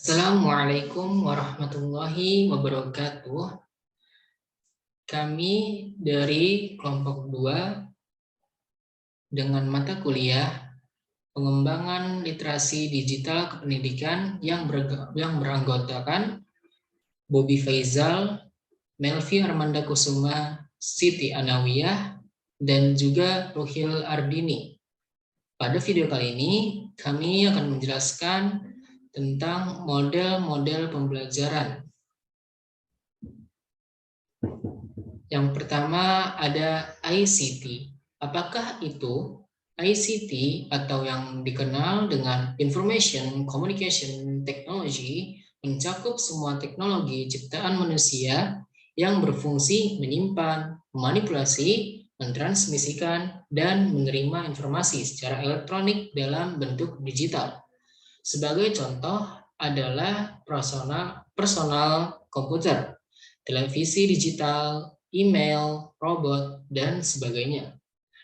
Assalamualaikum warahmatullahi wabarakatuh. Kami dari kelompok 2 dengan mata kuliah pengembangan literasi digital kependidikan yang beranggotakan Bobby Faizal, Melvi Armanda Kusuma, Siti Anawiyah, dan juga Ruhil Ardini. Pada video kali ini, kami akan menjelaskan tentang model-model pembelajaran. Yang pertama ada ICT. Apakah itu? ICT atau yang dikenal dengan Information Communication Technology mencakup semua teknologi ciptaan manusia yang berfungsi menyimpan, memanipulasi, mentransmisikan, dan menerima informasi secara elektronik dalam bentuk digital. Sebagai contoh adalah personal komputer, televisi digital, email, robot, dan sebagainya.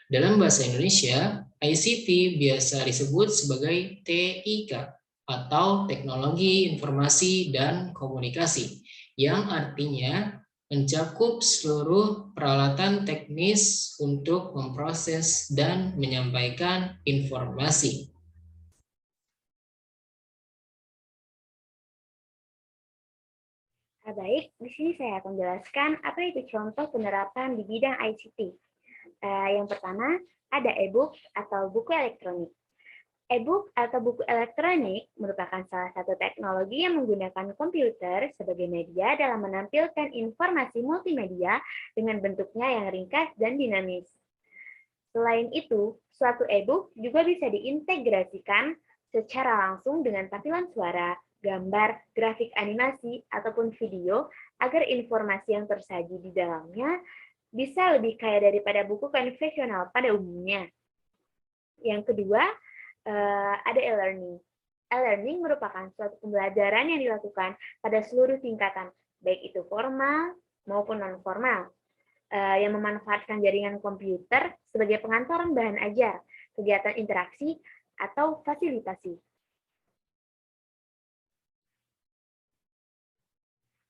Dalam bahasa Indonesia, ICT biasa disebut sebagai TIK atau Teknologi Informasi dan Komunikasi, yang artinya mencakup seluruh peralatan teknis untuk memproses dan menyampaikan informasi. Baik, di sini saya akan menjelaskan apa itu contoh penerapan di bidang ICT. Yang pertama, ada e-book atau buku elektronik. E-book atau buku elektronik merupakan salah satu teknologi yang menggunakan komputer sebagai media dalam menampilkan informasi multimedia dengan bentuknya yang ringkas dan dinamis. Selain itu, suatu e-book juga bisa diintegrasikan secara langsung dengan tampilan suara, gambar, grafik animasi, ataupun video agar informasi yang tersaji di dalamnya bisa lebih kaya daripada buku konvensional pada umumnya. Yang kedua, ada e-learning. E-learning merupakan suatu pembelajaran yang dilakukan pada seluruh tingkatan, baik itu formal maupun non-formal, yang memanfaatkan jaringan komputer sebagai pengantaran bahan ajar, kegiatan interaksi, atau fasilitasi.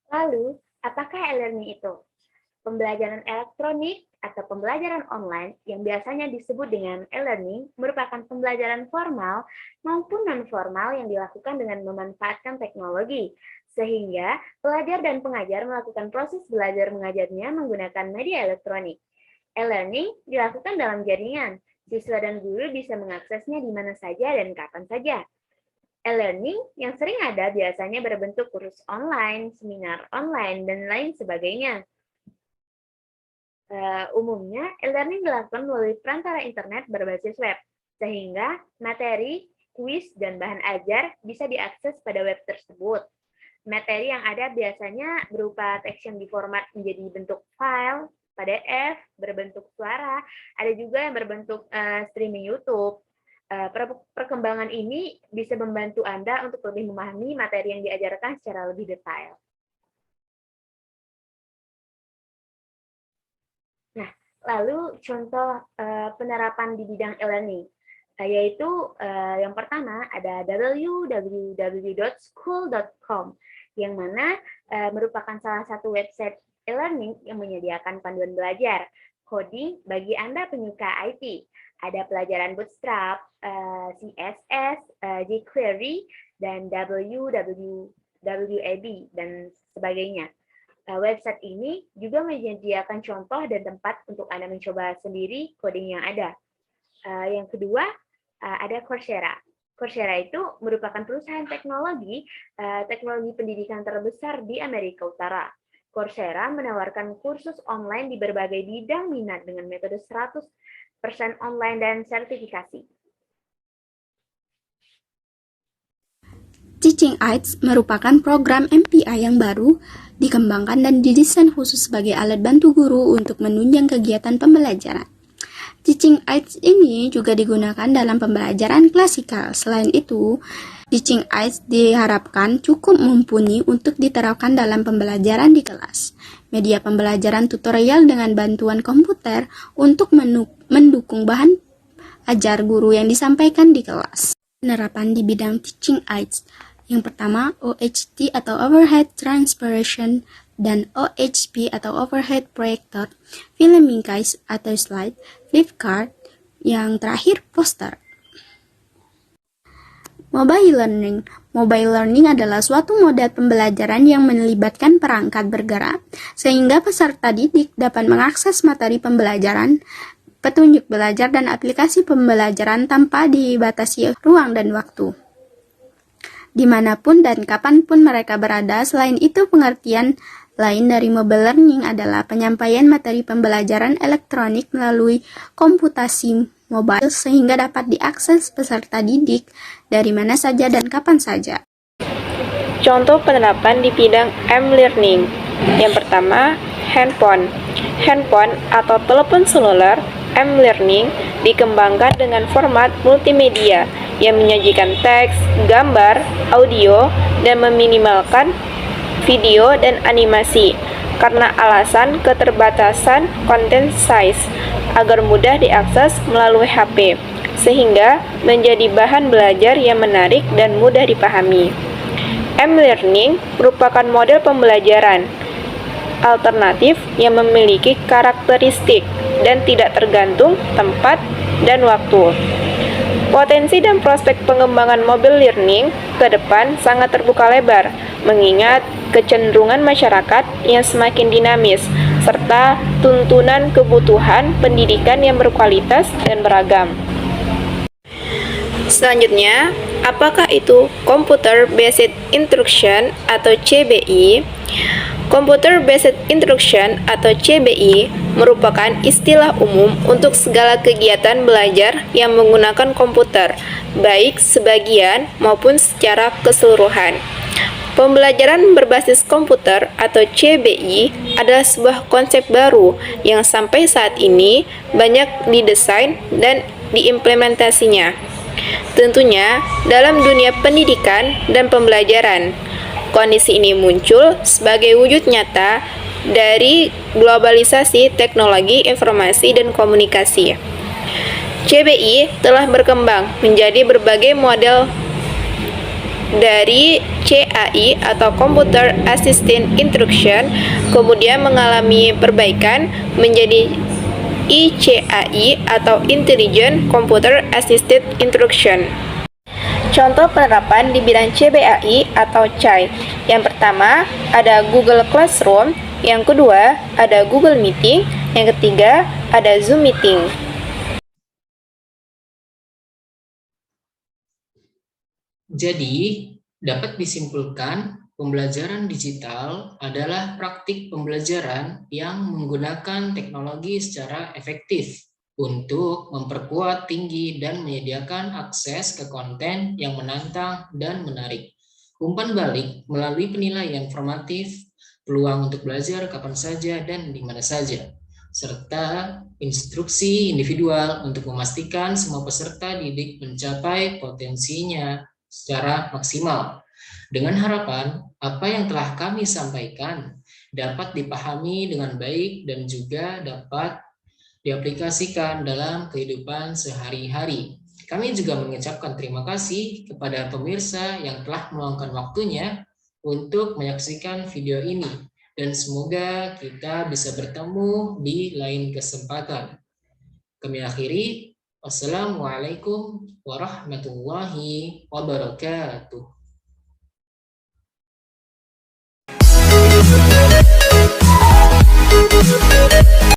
Lalu, apakah e-learning itu? Pembelajaran elektronik atau pembelajaran online yang biasanya disebut dengan e-learning merupakan pembelajaran formal maupun non-formal yang dilakukan dengan memanfaatkan teknologi, sehingga pelajar dan pengajar melakukan proses belajar mengajarnya menggunakan media elektronik. E-learning dilakukan dalam jaringan, siswa dan guru bisa mengaksesnya di mana saja dan kapan saja. E-learning yang sering ada biasanya berbentuk kursus online, seminar online, dan lain sebagainya. Umumnya, e-learning dilakukan melalui perantara internet berbasis web, sehingga materi, kuis, dan bahan ajar bisa diakses pada web tersebut. Materi yang ada biasanya berupa teks yang diformat menjadi bentuk file, PDF, berbentuk suara, ada juga yang berbentuk streaming YouTube. Perkembangan ini bisa membantu Anda untuk lebih memahami materi yang diajarkan secara lebih detail. Nah, lalu contoh penerapan di bidang e-learning, yaitu yang pertama ada www.school.com, yang mana merupakan salah satu website e-learning yang menyediakan panduan belajar, coding bagi Anda penyuka IT. Ada pelajaran Bootstrap, CSS, jQuery, dan WWAB, dan sebagainya. Website ini juga menyediakan contoh dan tempat untuk Anda mencoba sendiri coding yang ada. Yang kedua, ada Coursera. Coursera itu merupakan perusahaan teknologi pendidikan terbesar di Amerika Utara. Coursera menawarkan kursus online di berbagai bidang minat dengan metode 100% online dan sertifikasi. Teaching Aids merupakan program MPI yang baru, dikembangkan dan didesain khusus sebagai alat bantu guru untuk menunjang kegiatan pembelajaran. Teaching Aids ini juga digunakan dalam pembelajaran klasikal. Selain itu, Teaching Aids diharapkan cukup mumpuni untuk diterapkan dalam pembelajaran di kelas. Media pembelajaran tutorial dengan bantuan komputer untuk mendukung bahan ajar guru yang disampaikan di kelas. Penerapan di bidang Teaching Aids. Yang pertama, OHT atau Overhead Transparation, dan OHP atau Overhead Projector, Filming Case atau Slide, Flipchart, yang terakhir poster. Mobile Learning. Mobile Learning adalah suatu model pembelajaran yang melibatkan perangkat bergerak, sehingga peserta didik dapat mengakses materi pembelajaran, petunjuk belajar, dan aplikasi pembelajaran tanpa dibatasi ruang dan waktu, dimanapun dan kapanpun mereka berada. Selain itu, pengertian lain dari mobile learning adalah penyampaian materi pembelajaran elektronik melalui komputasi mobile sehingga dapat diakses peserta didik dari mana saja dan kapan saja. Contoh penerapan di bidang m-learning. Yang pertama, handphone. Handphone atau telepon seluler m-learning dikembangkan dengan format multimedia yang menyajikan teks, gambar, audio, dan meminimalkan video dan animasi karena alasan keterbatasan konten size agar mudah diakses melalui HP, sehingga menjadi bahan belajar yang menarik dan mudah dipahami. M-learning merupakan model pembelajaran alternatif yang memiliki karakteristik dan tidak tergantung tempat dan waktu. Potensi dan prospek pengembangan mobile learning ke depan sangat terbuka lebar, mengingat kecenderungan masyarakat yang semakin dinamis, serta tuntunan kebutuhan pendidikan yang berkualitas dan beragam. Selanjutnya, apakah itu Computer Based Instruction atau CBI? Computer Based Instruction atau CBI merupakan istilah umum untuk segala kegiatan belajar yang menggunakan komputer, baik sebagian maupun secara keseluruhan. Pembelajaran berbasis komputer atau CBI adalah sebuah konsep baru yang sampai saat ini banyak didesain dan diimplementasinya. Tentunya dalam dunia pendidikan dan pembelajaran. Kondisi ini muncul sebagai wujud nyata dari globalisasi teknologi informasi dan komunikasi. CBI telah berkembang menjadi berbagai model dari CAI atau Computer Assisted Instruction, kemudian mengalami perbaikan menjadi ICAI atau Intelligent Computer Assisted Instruction. Contoh penerapan di bidang CBAI atau CAI. Yang pertama, ada Google Classroom. Yang kedua, ada Google Meeting. Yang ketiga, ada Zoom Meeting. Jadi, dapat disimpulkan pembelajaran digital adalah praktik pembelajaran yang menggunakan teknologi secara efektif untuk memperkuat tinggi dan menyediakan akses ke konten yang menantang dan menarik. Umpan balik melalui penilaian formatif, peluang untuk belajar kapan saja dan di mana saja, serta instruksi individual untuk memastikan semua peserta didik mencapai potensinya secara maksimal. Dengan harapan apa yang telah kami sampaikan dapat dipahami dengan baik dan juga dapat diaplikasikan dalam kehidupan sehari-hari. Kami juga mengucapkan terima kasih kepada pemirsa yang telah meluangkan waktunya untuk menyaksikan video ini. Dan semoga kita bisa bertemu di lain kesempatan. Kami akhiri. Wassalamualaikum warahmatullahi wabarakatuh.